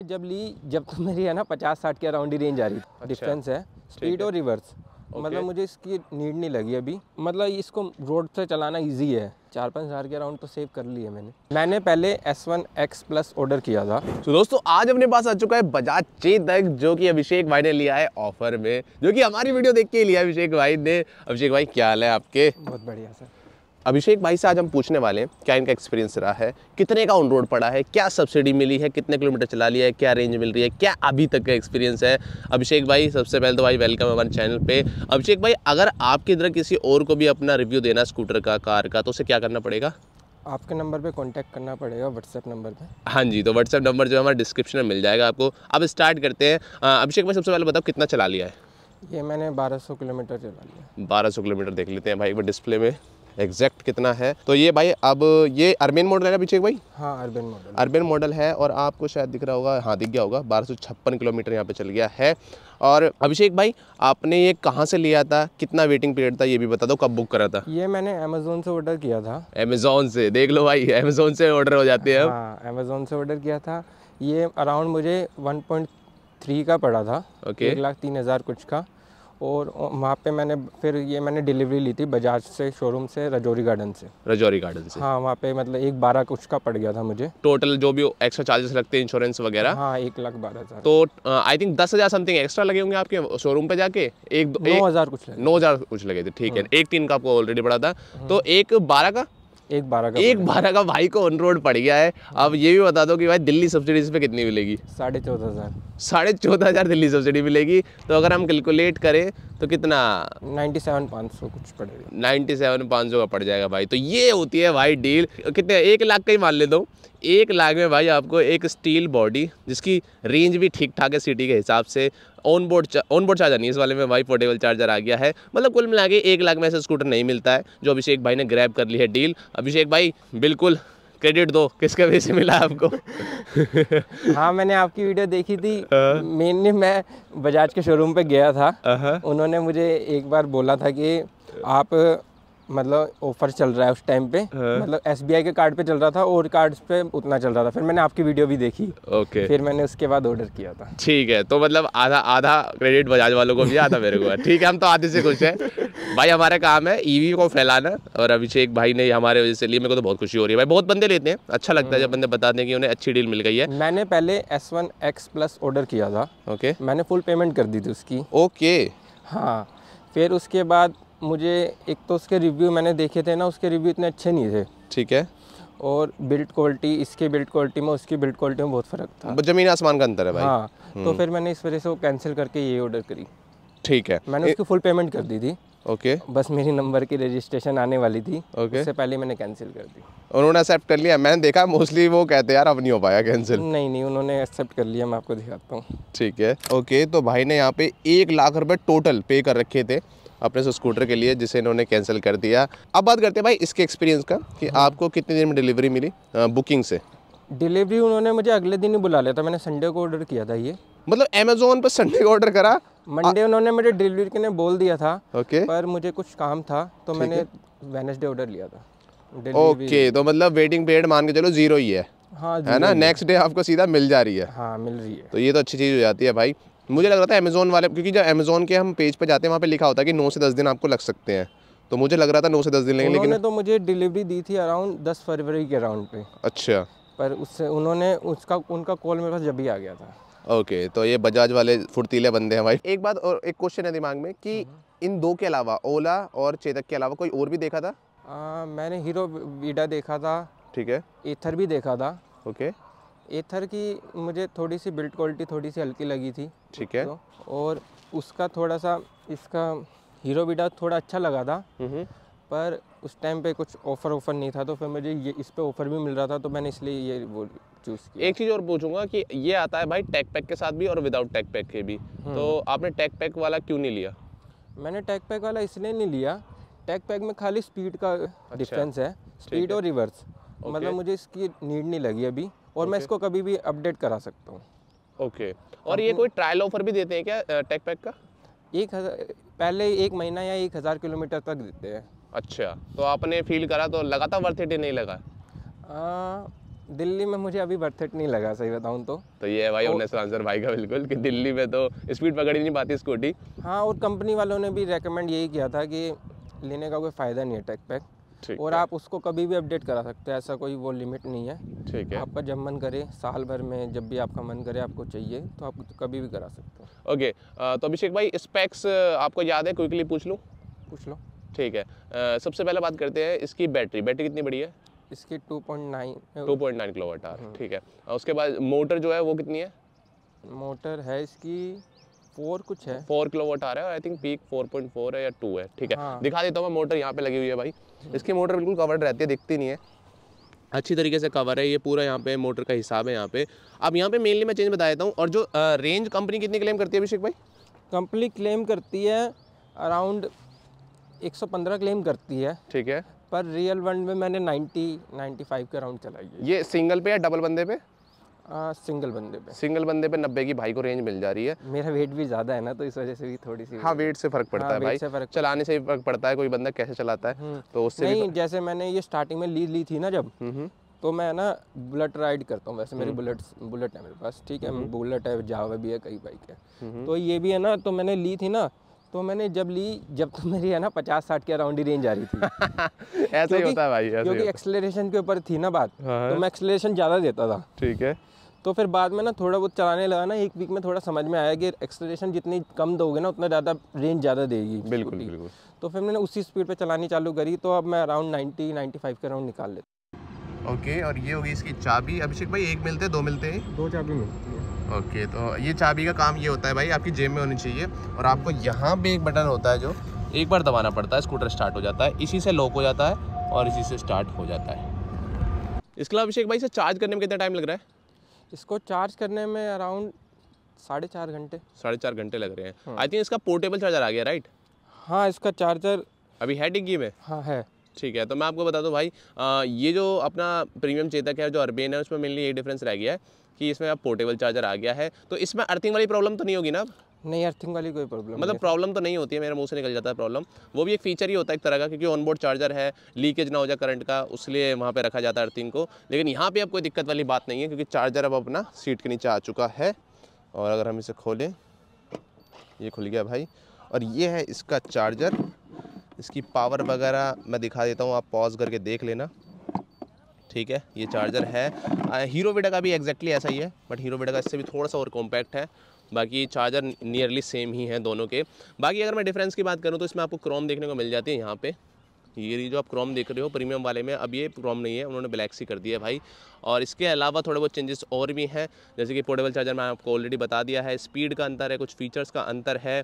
जब तो मेरी है ना 50-60 के अराउंड ही रेंज आ रही थी। अच्छा, डिफरेंस है स्पीड और रिवर्स। मतलब मुझे इसकी नीड नहीं लगी अभी। मतलब इसको रोड से चलाना इजी है। 4-5 हज़ार के अराउंड तो सेव कर लिए मैंने पहले S1X प्लस ऑर्डर किया था। तो दोस्तों आज अपने पास आ चुका है बजाज चेतक, जो कि अभिषेक भाई ने लिया है ऑफर में, जो कि हमारी वीडियो देख के ही लिया अभिषेक भाई ने। अभिषेक भाई क्या हाल है आपके? बहुत बढ़िया सर। अभिषेक भाई से आज हम पूछने वाले हैं क्या इनका एक्सपीरियंस रहा है, कितने का ऑन रोड पड़ा है, क्या सब्सिडी मिली है, कितने किलोमीटर चला लिया है, क्या रेंज मिल रही है, क्या अभी तक का एक्सपीरियंस है। अभिषेक भाई सबसे पहले तो भाई वेलकम हमारे चैनल पे। अभिषेक भाई अगर आपकी तरह किसी और को भी अपना रिव्यू देना स्कूटर का, कार का, तो उसे क्या करना पड़ेगा? आपके नंबर पे कांटेक्ट करना पड़ेगा, व्हाट्सएप नंबर पे। हाँ जी, तो व्हाट्सएप नंबर जो है हमारे डिस्क्रिप्शन में मिल जाएगा आपको। अब स्टार्ट करते हैं। अभिषेक भाई सबसे पहले बताओ कितना चला लिया है? ये मैंने 1200 किलोमीटर चला लिया। 1200 किलोमीटर देख लेते हैं भाई एक बार डिस्प्ले में एग्जैक्ट कितना है। तो ये भाई अब ये अर्बन मॉडल है ना अभिषेक भाई? हाँ अर्बन मॉडल है और आपको शायद दिख रहा होगा, हाँ दिख गया होगा, 1256 किलोमीटर यहाँ पे चल गया है। और अभिषेक भाई आपने ये कहाँ से लिया था, कितना वेटिंग पीरियड था, ये भी बता दो, कब बुक करा था? ये मैंने अमेज़ोन से ऑर्डर किया था। अमेज़ोन से? देख लो भाई, अमेज़ोन से ऑर्डर हो जाते हैं। हाँ अमेज़ोन से ऑर्डर किया था। ये अराउंड मुझे 1.3 का पड़ा था। 1,03,000 कुछ का। और वहाँ पे मैंने डिलीवरी ली थी बजाज से, शोरूम से, रजौरी गार्डन से। हाँ वहाँ पे मतलब 1,12 कुछ का पड़ गया था मुझे। टोटल जो भी एक्स्ट्रा चार्जेस लगते हैं, इंश्योरेंस वगैरह? हाँ 1,12,000। तो आई थिंक 10,000 समथिंग एक्स्ट्रा लगे होंगे आपके शोरूम पे जाके। 9,000 कुछ लगे थे। ठीक है, 1,03 का आपको ऑलरेडी पड़ा था, तो 1,12 का 1,12 का भाई को ऑन रोड पड़ गया है। अब ये भी बता दो कि भाई दिल्ली सब्सिडी इस पे कितनी मिलेगी? 14,500। 14,500 दिल्ली सब्सिडी मिलेगी। तो अगर हम कैलकुलेट करें तो कितना? 97,500 कुछ पड़ेगा। 97,500 का पड़ जाएगा भाई। तो ये होती है भाई डील। कितने? 1 लाख का ही मान लेता हूँ। 1 लाख में भाई आपको एक स्टील बॉडी, जिसकी रेंज भी ठीक ठाक है सिटी के हिसाब से, ऑन बोर्ड चार्जर नहीं, इस वाले में भाई पोर्टेबल चार्जर आ गया है। मतलब कुल मिला के 1 लाख में ऐसा स्कूटर नहीं मिलता है, जो अभिषेक भाई ने ग्रैब कर ली है डील। अभिषेक भाई बिल्कुल क्रेडिट दो, किसके वजह से मिला आपको? हाँ मैंने आपकी वीडियो देखी थी। मेनली मैं बजाज के शोरूम पे गया था। उन्होंने मुझे एक बार बोला था कि आप मतलब ऑफर चल रहा है उस टाइम पे। मतलब SBI के कार्ड पे चल रहा था और कार्ड्स पे उतना चल रहा था। फिर मैंने आपकी वीडियो भी देखी। फिर मैंने उसके बाद ऑर्डर किया था। ठीक है, तो मतलब आधा क्रेडिट बजाज वालों को भी, आधा मेरे को है। ठीक है, हम तो आधे से खुश हैं भाई। हमारा काम है ईवी को फैलाना, और अभिषेक भाई ने हमारे वजह से लिए। मेरे को तो बहुत खुशी हो रही है भाई। बहुत बंदे लेते हैं, अच्छा लगता है जब बंदे बताते हैं कि उन्हें अच्छी डील मिल गई है। मैंने पहले S1X प्लस ऑर्डर किया था। मैंने फुल पेमेंट कर दी थी उसकी। हाँ फिर उसके बाद मुझे एक तो उसके रिव्यू मैंने देखे थे ना, उसके रिव्यू इतने अच्छे नहीं थे। ठीक है। और बिल्ड क्वालिटी, इसके बिल्ड क्वालिटी में उसकी बिल्ड क्वालिटी में बहुत फ़र्क था। ज़मीन आसमान का अंतर है भाई। हाँ तो फिर मैंने इस वजह से वो कैंसिल करके ये ऑर्डर करी। ठीक है, मैंने उसकी फुल पेमेंट कर दी थी। बस मेरी नंबर की रजिस्ट्रेशन आने वाली थी। उससे पहले मैंने कैंसिल कर दी। उन्होंने एक्सेप्ट कर लिया? मैंने देखा मोस्टली वो कहते हैं यार अब नहीं हो पाया कैंसिल। नहीं उन्होंने एक्सेप्ट कर लिया। मैं आपको दिखाता हूँ। ठीक है। तो भाई ने यहाँ पे 1 लाख रुपए टोटल पे कर रखे थे अपने स्कूटर के लिए, जिसे इन्होंने कैंसिल कर दिया। अब बात करते हैं भाई इसके एक्सपीरियंस का, कि आपको कितने दिन में डिलीवरी मिली बुकिंग से? डिलीवरी उन्होंने मुझे अगले दिन ही बुला लिया था। मैंने संडे को ऑर्डर किया था ये। मतलब अमेज़ोन पर संडे को ऑर्डर करा, मंडे उन्होंने मुझे डिलीवरी के लिए बोल दिया था। पर मुझे कुछ काम था तो मैंने वेडनेसडे ऑर्डर लिया था। तो मतलब वेटिंग पीरियड मान के चलो 0 ही है। हाँ है ना, नेक्स्ट डे आपको सीधा मिल जा रही है। हाँ मिल रही है। तो ये तो अच्छी चीज़ हो जाती है भाई। मुझे लग रहा था अमेज़ोन वाले, क्योंकि जब अमेज़ोन के हम पेज पे जाते हैं वहाँ पे लिखा होता है कि 9 से 10 दिन आपको लग सकते हैं, तो मुझे लग रहा था 9 से 10 दिन लगेंगे। लेकिन तो मुझे डिलीवरी दी थी अराउंड 10 फरवरी के अराउंड पे। अच्छा। पर उससे उनका कॉल मेरे पास जब ही आ गया था। तो ये बजाज वाले फुर्तीले बंदे हैं भाई। एक बात और, एक क्वेश्चन है दिमाग में कि इन दो के अलावा, ओला और चेतक के अलावा, कोई और भी देखा था? मैंने हीरो वीडा देखा था। ठीक है। एथर भी देखा था। एथर की मुझे थोड़ी सी बिल्ड क्वालिटी थोड़ी सी हल्की लगी थी। ठीक है। और उसका थोड़ा सा, इसका हीरो वीडा थोड़ा अच्छा लगा था। पर उस टाइम पे कुछ ऑफर नहीं था, तो फिर मुझे ये इस पे ऑफर भी मिल रहा था, तो मैंने इसलिए ये वो चूज़ किया। एक चीज़ और पूछूंगा कि ये आता है भाई टैग पैक के साथ भी और विदाउट टैग पैक के भी, तो आपने टैग पैक वाला क्यों नहीं लिया? मैंने टैग पैक वाला इसलिए नहीं लिया, टैग पैक में खाली स्पीड का डिफरेंस है, स्पीड और रिवर्स। मतलब मुझे इसकी नीड नहीं लगी अभी, और मैं इसको कभी भी अपडेट करा सकता हूँ। और ये कोई ट्रायल ऑफर भी देते हैं क्या टैग पैक का? 1,000 पहले 1 महीना या 1,000 किलोमीटर तक देते हैं। अच्छा, तो आपने फील करा तो लगा था वर्थ इट नहीं लगा? दिल्ली में मुझे अभी वर्थ इट नहीं लगा, सही बताऊं तो ये है भाई ऑनेस्ट आंसर भाई का बिल्कुल, कि दिल्ली में तो स्पीड पकड़ ही नहीं पाती स्कूटी। हाँ, और कंपनी वालों ने भी रेकमेंड यही किया था कि लेने का कोई फ़ायदा नहीं है टेक पैक, और आप उसको कभी भी अपडेट करा सकते हैं, ऐसा कोई वो लिमिट नहीं है। ठीक है, आपका जब मन करे, साल भर में जब भी आपका मन करे आपको चाहिए तो आप कभी भी करा सकते हो। ओके, तो अभिषेक भाई स्पेक्स आपको याद है, क्विकली पूछ लूँ? पूछ लो। ठीक है, सबसे पहले बात करते हैं इसकी बैटरी कितनी बड़ी है? इसकी 2.9 किलोवाट आवर। ठीक है, उसके बाद मोटर जो है वो कितनी है? मोटर है इसकी 4 कुछ है, 4 किलोवाट आ रहा है, आई थिंक पीक 4.4 है या 2 है। ठीक है, हाँ। दिखा देता हूँ मैं, मोटर यहाँ पे लगी हुई है भाई। इसकी मोटर बिल्कुल कवर्ड रहती है, दिखती नहीं है, अच्छी तरीके से कवर है, ये पूरा यहाँ पे मोटर का हिसाब है यहाँ पे। अब यहाँ पे मेनली मैं चेंज बता देता हूँ। और जो रेंज कंपनी कितनी क्लेम करती है अभिषेक भाई? कंपनी क्लेम करती है अराउंड 115 क्लेम करती है। ठीक है, पर रियल वर्ल्ड में मैंने 90-95 के अराउंड चलाई है। ये सिंगल पे या डबल बंदे पे? सिंगल बंदे पे। सिंगल बंदे पे 90 की भाई को रेंज मिल जा रही है। मेरा वेट भी ज़्यादा है ना, तो इस वजह से भी थोड़ी सी। हाँ, वेट से फ़र्क पड़ता है भाई, चलाने से भी फ़र्क पड़ता है, कोई बंदा कैसे चलाता है तो उससे नहीं। जैसे मैंने ये स्टार्टिंग में ली थी ना जब, तो मैं ना बुलेट राइड करता हूँ, वैसे मेरी बुलेट है मेरे पास। ठीक है, बुलेट है, जावा भी है, कई बाइक है, तो ये भी है ना। तो मैंने ली थी ना, तो मैंने जब तो मेरी है ना 50-60 के अराउंड ही रेंज आ रही थी। ऐसा ही होता है भाई, क्योंकि एक्सेलरेशन के ऊपर थी ना बात, तो मैं एक्सेलरेशन ज़्यादा देता था। ठीक है, तो फिर बाद में ना थोड़ा बहुत चलाने लगा ना, एक वीक में थोड़ा समझ में आया कि एक्सेलरेशन जितनी कम दोगे ना उतना ज़्यादा रेंज ज़्यादा देगी। बिल्कुल बिल्कुल। तो फिर मैंने उसी स्पीड पे चलानी चालू करी, तो अब मैं अराउंड 90-95 के अराउंड निकाल लेता। ओके, और ये होगी इसकी चाबी। अभिषेक भाई एक मिलते हैं, 2 मिलते हैं? 2 चाबी मिलती है। ओके, तो ये चाबी का काम ये होता है भाई, आपकी जेब में होनी चाहिए, और आपको यहाँ पे एक बटन होता है जो एक बार दबाना पड़ता है, स्कूटर स्टार्ट हो जाता है, इसी से लॉक हो जाता है और इसी से स्टार्ट हो जाता है। इसके अलावा अभिषेक भाई इसे चार्ज करने में कितना टाइम लग रहा है? इसको चार्ज करने में अराउंड 4.5 घंटे। 4.5 घंटे लग रहे हैं। आई थिंक इसका पोर्टेबल चार्जर आ गया, राइट? हाँ, इसका चार्जर अभी है डिग्गी में? हाँ है। ठीक है, तो मैं आपको बता दूं भाई, ये जो अपना प्रीमियम चेतक है, जो अर्बेन है, उसमें मेनली ये डिफरेंस रह गया है कि इसमें अब पोर्टेबल चार्जर आ गया है। तो इसमें अर्थिंग वाली प्रॉब्लम तो नहीं होगी ना? नहीं, अर्थिंग वाली कोई प्रॉब्लम मतलब प्रॉब्लम तो नहीं होती है, मेरे मुंह से निकल जाता है प्रॉब्लम। वो भी एक फीचर ही होता है एक तरह का, क्योंकि ऑनबोर्ड चार्जर है, लीकेज ना हो जाए करंट का, उसलिए वहाँ पे रखा जाता है अर्थिंग को। लेकिन यहाँ पे अब कोई दिक्कत वाली बात नहीं है, क्योंकि चार्जर अब अपना सीट के नीचे आ चुका है। और अगर हम इसे खोलें, ये खुल गया भाई, और ये है इसका चार्जर। इसकी पावर वगैरह मैं दिखा देता हूँ, आप पॉज करके देख लेना। ठीक है, ये चार्जर है। हीरो वीडा का भी एग्जैक्टली ऐसा ही है, बट हीरो वीडा का इससे भी थोड़ा सा और कॉम्पैक्ट है। बाकी चार्जर नियरली सेम ही है दोनों के। बाकी अगर मैं डिफरेंस की बात करूँ तो इसमें आपको क्रोम देखने को मिल जाती है यहाँ पे। ये जो आप क्रोम देख रहे हो प्रीमियम वाले में, अब ये क्रोम नहीं है, उन्होंने ब्लैक सी कर दिया है भाई। और इसके अलावा थोड़े बहुत चेंजेस और भी हैं, जैसे कि पोर्टेबल चार्जर मैं आपको ऑलरेडी बता दिया है, स्पीड का अंतर है, कुछ फीचर्स का अंतर है।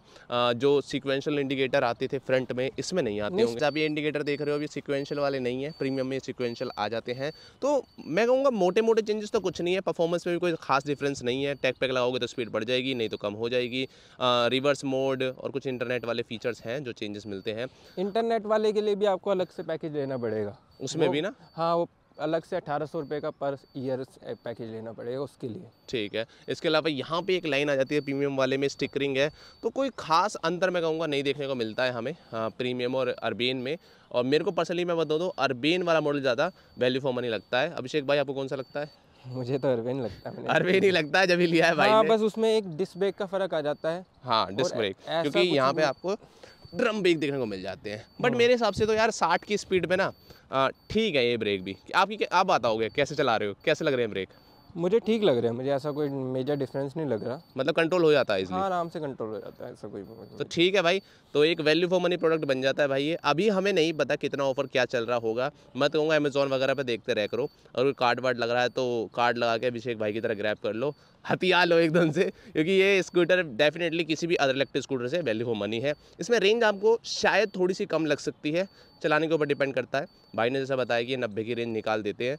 जो सीक्वेंशियल इंडिकेटर आते थे फ्रंट में, इसमें नहीं आते होंगे। आप ये इंडिकेटर देख रहे हो, ये सीक्वेंशियल वाले नहीं है, प्रीमियम में सीक्वेंशियल आ जाते हैं। तो मैं कहूँगा मोटे मोटे चेंजेस तो कुछ नहीं है, परफॉर्मेंस में भी कोई खास डिफरेंस नहीं है। टैग पैक लगाओगे तो स्पीड बढ़ जाएगी, नहीं तो कम हो जाएगी। रिवर्स मोड और कुछ इंटरनेट वाले फीचर्स हैं जो चेंजेस मिलते हैं। इंटरनेट वाले के लिए भी आपको अलग से पैकेज लेना पड़ेगा उसमें भी ना। हाँ, वो अलग से 1800 रुपये का पर ईयर पैकेज लेना पड़ेगा उसके लिए। ठीक है, इसके अलावा यहाँ पे एक लाइन आ जाती है प्रीमियम वाले में, स्टिकरिंग है। तो कोई खास अंतर मैं कहूँगा नहीं देखने को मिलता है हमें प्रीमियम और अर्बेन में। और मेरे को पर्सनली मैं बता दूँ, अर्बेन वाला मॉडल ज़्यादा वैल्यू फॉर मनी लगता है। अभिषेक भाई आपको कौन सा लगता है? मुझे तो अर्बेन लगता है। अर्बेन ही लगता है, जब ही लिया है भाई। हाँ, बस उसमें एक डिस्क ब्रेक का फ़र्क आ जाता है। हाँ, डिस्क ब्रेक, क्योंकि यहाँ पे आपको ड्रम ब्रेक देखने को मिल जाते हैं। बट मेरे हिसाब से तो यार 60 की स्पीड पे ना ठीक है ये ब्रेक भी। आप बताओगे कैसे चला रहे हो, कैसे लग रहे हैं ब्रेक? मुझे ठीक लग रहा है, मुझे ऐसा कोई मेजर डिफरेंस नहीं लग रहा। मतलब कंट्रोल हो जाता है इसलिए? हाँ, आराम से कंट्रोल हो जाता है, ऐसा कोई तो ठीक है भाई। तो एक वैल्यू फॉर मनी प्रोडक्ट बन जाता है भाई ये। अभी हमें नहीं पता कितना ऑफर क्या चल रहा होगा, मैं तो कहूँगा अमेजोन वगैरह पे देखते रह करो। और कोई कार्ड वार्ड लग रहा है तो कार्ड लगा के अभिषेक भाई की तरह ग्रैब कर लो, हथियार लो एकदम से, क्योंकि ये स्कूटर डेफिनेटली किसी भी अदर इलेक्ट्रिक स्कूटर से वैल्यू फॉर मनी है। इसमें रेंज आपको शायद थोड़ी सी कम लग सकती है, चलाने के ऊपर डिपेंड करता है। भाई ने जैसा बताया कि 90 की रेंज निकाल देते हैं।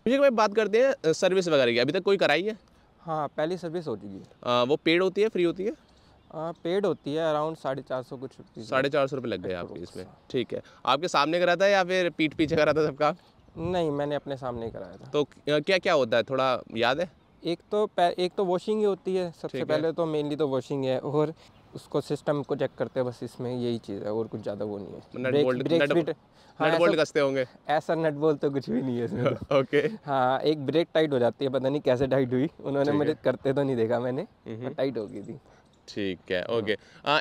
मुझे भाई बात करते हैं सर्विस वगैरह की, अभी तक कोई कराई है? हाँ, पहली सर्विस हो चुकी है। वो पेड होती है, फ्री होती है? पेड होती है, अराउंड 450 कुछ। 450 रुपये लग गए आपके इसमें? ठीक है, आपके सामने करा था या फिर पीठ पीछे करा था सबका? नहीं, मैंने अपने सामने ही कराया था। तो क्या क्या होता है, थोड़ा याद है? एक तो वॉशिंग ही होती है सबसे पहले, तो मेनली तो वॉशिंग है। और उसको सिस्टम को चेक करते हैं, बस इसमें यही चीज़ है और कुछ ज़्यादा वो नहीं है। नट बोल्ट कसते होंगे? ऐसा नट बोल्ट तो कुछ भी नहीं है इसमें तो। ओके। हाँ, एक ब्रेक टाइट हो जाती है, पता नहीं कैसे टाइट हुई, उन्होंने मुझे करते तो नहीं देखा मैंने, टाइट हो गई थी। ठीक है, ओके।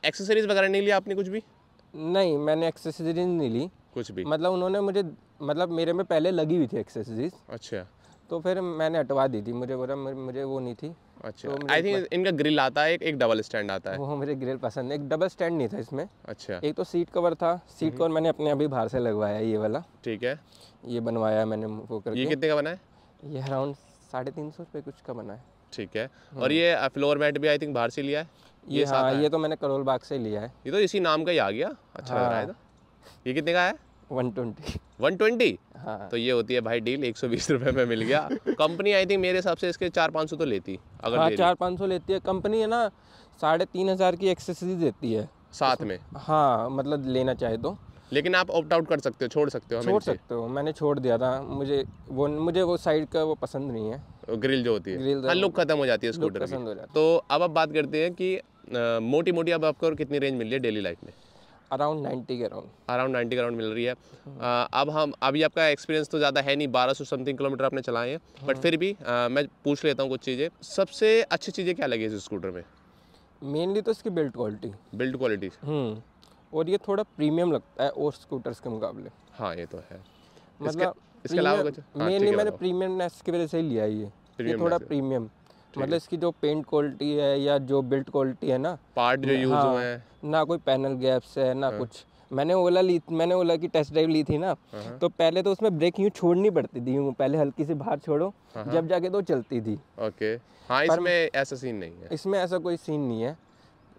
एक्सेसरीज वगैरह नहीं लिया आपने कुछ भी? नहीं, मैंने एक्सेसरीज नहीं ली कुछ भी। मतलब उन्होंने मुझे, मतलब मेरे में पहले लगी हुई थी एक्सेसरीज। अच्छा। तो फिर मैंने हटवा दी थी, मुझे बोला मुझे वो नहीं थी। अच्छा, आई थिंक इनका ग्रिल आता है, एक डबल स्टैंड आता है। वो मुझे ग्रिल पसंद है, एक डबल स्टैंड नहीं था इसमें। अच्छा। एक तो सीट कवर था, सीट कवर मैंने अपने अभी बाहर से लगवाया ये वाला। ठीक है, ये बनवाया मैंने वो करके। ये कितने का बना है? ये अराउंड 350 रुपये कुछ का बना है। ठीक है, और ये फ्लोर मैट भी आई थिंक बाहर से लिया है? ये हाँ, ये तो मैंने करोल बाग से लिया है। ये तो इसी नाम का ही आ गया, अच्छा लग रहा है। तो ये कितने का है? 120। हाँ। तो ये होती है भाई डील, 120 रुपये में मिल गया। कंपनी आई थिंक मेरे हिसाब से इसके 400-500 तो लेती, अगर हाँ 400-500 लेती है कंपनी, है ना। 3500 की एक्सेसरीज देती है साथ में। हाँ, मतलब लेना चाहे तो। लेकिन आप ऑप्ट आउट कर सकते हो, छोड़ सकते हो। छोड़ सकते हो, मैंने छोड़ दिया था, मुझे वो साइड का वो पसंद नहीं है, ग्रिल जो होती है। हाँ, लुक खत्म हो जाती है स्कूटर की। तो अब आप बात करते हैं कि मोटी मोटी अब आपको कितनी रेंज मिल रही है डेली लाइफ में? अराउंड 90 के अराउंड मिल रही है। अब हम अभी आपका एक्सपीरियंस तो ज़्यादा है नहीं, 1200 समथिंग किलोमीटर आपने चलाए हैं, बट फिर भी मैं पूछ लेता हूँ कुछ चीज़ें। सबसे अच्छी चीज़ें क्या लगी इस स्कूटर में? मेनली तो इसकी बिल्ड क्वालिटी। और ये थोड़ा प्रीमियम लगता है और स्कूटर्स के मुकाबले। हाँ, ये तो है। मतलब इसके अलावा कुछ? मेनली मैंने प्रीमियमनेस की वजह से ही लिया ये थोड़ा प्रीमियम। मतलब इसकी जो पेंट क्वालिटी है या जो बिल्ड क्वालिटी है ना, पार्ट जो यूज हुए हैं, ना कोई पैनल गैप्स है ना कुछ। मैंने ओला की टेस्ट ड्राइव ली थी ना, तो पहले तो उसमें ब्रेक यूँ छोड़नी पड़ती थी, यूँ पहले हल्की सी बाहर छोड़ो, जब जाके तो चलती थी। ओके, हाँ, इसमें ऐसा सीन नहीं है। इसमें ऐसा कोई सीन नहीं है।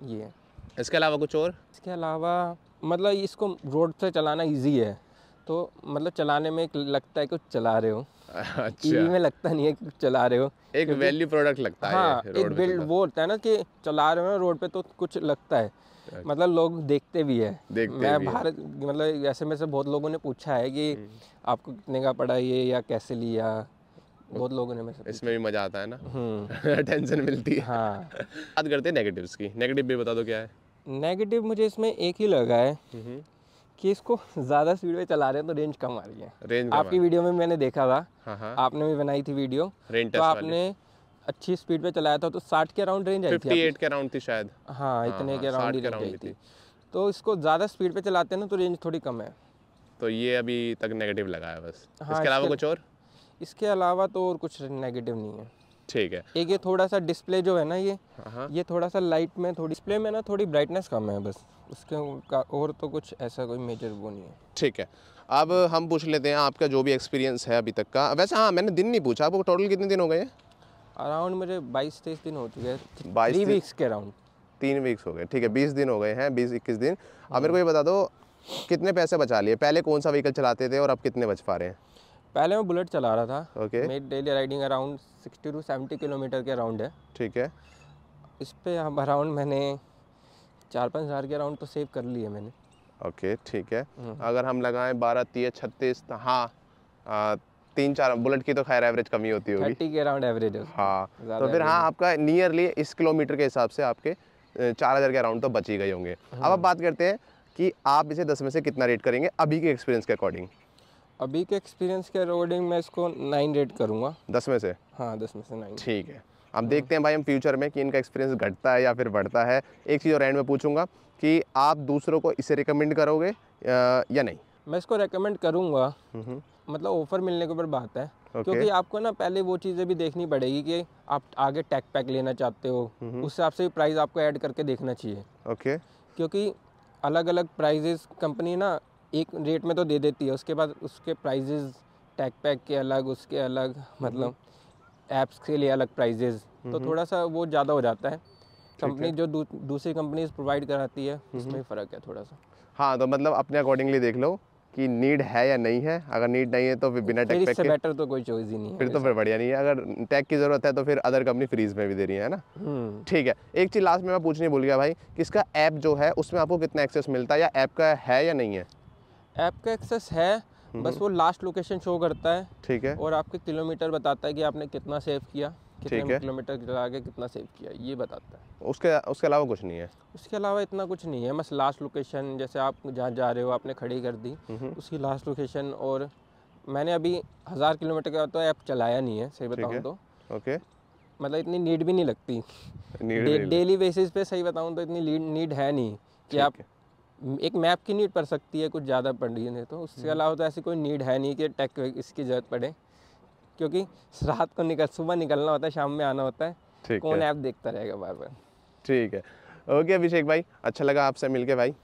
ये इसके अलावा कुछ और? इसके अलावा मतलब इसको रोड से चलाना इजी है, तो मतलब चलाने में लगता है कि चला रहे हो। अच्छा। ईवी में लगता नहीं है कि चला रहे हो, एक वैल्यू प्रोडक्ट लगता है। हाँ, एक बिल्ड वो होता है ना कि चला रहे हो ना रोड पे, तो कुछ लगता है। मतलब लोग देखते भी है। मैं बाहर मतलब ऐसे में से बहुत लोगों ने पूछा है कि आपको कितने का पड़ा ये या कैसे लिया, बहुत लोगों ने मेरे से। इसमें भी मजा आता है ना, टेंशन मिलती है। हाँ। बात करते हैं नेगेटिव्स की। नेगेटिव भी बता दो क्या है? नेगेटिव मुझे इसमें एक ही लगा है कि इसको ज़्यादा स्पीड में चला रहे हैं तो रेंज कम आ रही है। रेंज आपकी वीडियो में मैंने देखा था। हाँ। आपने भी बनाई थी वीडियो, तो आपने अच्छी स्पीड पे चलाया था, तो 60 के अराउंड रेंज आई थी, 58 के अराउंड थी शायद। हाँ, इतने के अराउंड ही रेंज आई थी। तो इसको ज़्यादा स्पीड पे चलाते हैं ना तो रेंज थोड़ी कम है। तो ये अभी तक नेगेटिव लगा है बस। इसके अलावा कुछ और? इसके अलावा तो और कुछ नेगेटिव नहीं है। ठीक है। एक ये थोड़ा सा डिस्प्ले जो है ना, ये थोड़ा सा लाइट में थोड़ी डिस्प्ले में ना थोड़ी ब्राइटनेस कम है बस, उसके और तो कुछ ऐसा कोई मेजर वो नहीं है। ठीक है, अब हम पूछ लेते हैं आपका जो भी एक्सपीरियंस है अभी तक का। वैसे हाँ, मैंने दिन नहीं पूछा, आपको टोटल कितने दिन हो गए हैं? अराउंड मुझे 22-23 दिन हो चुके हैं। 3 वीक्स के अराउंड। 3 वीक्स हो गए, ठीक है, 20 दिन हो गए हैं, 20-21 दिन। अब मेरे को ये बता दो, कितने पैसे बचा लिए? पहले कौन सा व्हीकल चलाते थे और अब कितने बच पा रहे हैं? पहले मैं बुलेट चला रहा था। ओके। मेरी daily riding around 60 to 70 kilometre के अराउंड है। ठीक है। इस पे अब अराउंड मैंने 4-5 हज़ार के अराउंड तो सेव कर लिए मैंने। ओके, ठीक है। अगर हम लगाएं 12-3-36, हाँ, 3-4 बुलेट की तो खैर एवरेज कम ही होती होगी, 30 के अराउंड एवरेज है। हाँ, तो फिर हाँ, आपका नियरली इस किलोमीटर के हिसाब से आपके 4000 के अराउंड तो बच ही गए होंगे। अब आप बात करते हैं कि आप इसे 10 में से कितना रेट करेंगे अभी के एक्सपीरियंस के अकॉर्डिंग? अभी के एक्सपीरियंस के अकॉर्डिंग मैं इसको 9 रेट करूँगा। 10 में से? हाँ, 10 में से 9। ठीक है, अब देखते हैं भाई हम फ्यूचर में कि इनका एक्सपीरियंस घटता है या फिर बढ़ता है। एक चीज़ और एंड में पूछूंगा कि आप दूसरों को इसे रिकमेंड करोगे या नहीं? मैं इसको रिकमेंड करूँगा, मतलब ऑफ़र मिलने के ऊपर बात है। क्योंकि आपको ना पहले वो चीज़ें भी देखनी पड़ेगी कि आप आगे टैग पैक लेना चाहते हो, उस हिसाब से प्राइस आपको ऐड करके देखना चाहिए। ओके। क्योंकि अलग अलग प्राइजेस कंपनी ना एक रेट में तो दे देती है, उसके बाद उसके प्राइजेस टैग पैक के अलग, उसके अलग, मतलब ऐप्स के लिए अलग प्राइजेस, तो थोड़ा सा वो ज़्यादा हो जाता है। कंपनी जो दूसरी कंपनीज प्रोवाइड कराती है उसमें फ़र्क है थोड़ा सा। हाँ, तो मतलब अपने अकॉर्डिंगली देख लो कि नीड है या नहीं है। अगर नीड नहीं है तो फिर बिना टैग पैक के बेटर तो कोई चॉइस ही नहीं है, फिर तो फिर बढ़िया नहीं है। अगर टैग की ज़रूरत है तो फिर अदर कंपनी फ्रीज में भी दे रही है ना। ठीक है, एक चीज़ लास्ट में मैं पूछने भूल गया भाई, कि इसका ऐप जो है उसमें आपको कितना एक्सेस मिलता है, या ऐप का है या नहीं है? ऐप का एक्सेस है, बस वो लास्ट लोकेशन शो करता है। ठीक है। और आपके किलोमीटर बताता है कि आपने कितना सेव किया। कितने किलोमीटर चला के कितना सेव किया ये बताता है। उसके अलावा कुछ नहीं है? उसके अलावा इतना कुछ नहीं है, बस लास्ट लोकेशन, जैसे आप जहाँ जा रहे हो आपने खड़ी कर दी, उसकी लास्ट लोकेशन। और मैंने अभी 1000 किलोमीटर का तो ऐप चलाया नहीं है सही बताऊँ तो। ओके, मतलब इतनी नीड भी नहीं लगती डेली बेसिस पे, सही बताऊँ तो इतनी नीड है नहीं कि आप एक मैप की नीड पड़ सकती है कुछ ज़्यादा पड़ रही है, तो उसके अलावा तो ऐसी कोई नीड है नहीं कि टेक इसकी ज़रूरत पड़े, क्योंकि रात को सुबह निकलना होता है, शाम में आना होता है, कौन ऐप देखता रहेगा बार बार। ठीक है, ओके अभिषेक भाई, अच्छा लगा आपसे मिलके भाई।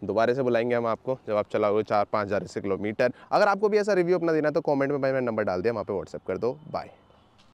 दोबारा से बुलाएंगे हम आपको जब आप चलाओगे 4-5 हज़ार किलोमीटर। अगर आपको भी ऐसा रिव्यू अपना देना है तो कमेंट में भाई मैंने नंबर डाल दिया, वहाँ पे व्हाट्सएप कर दो। बाय।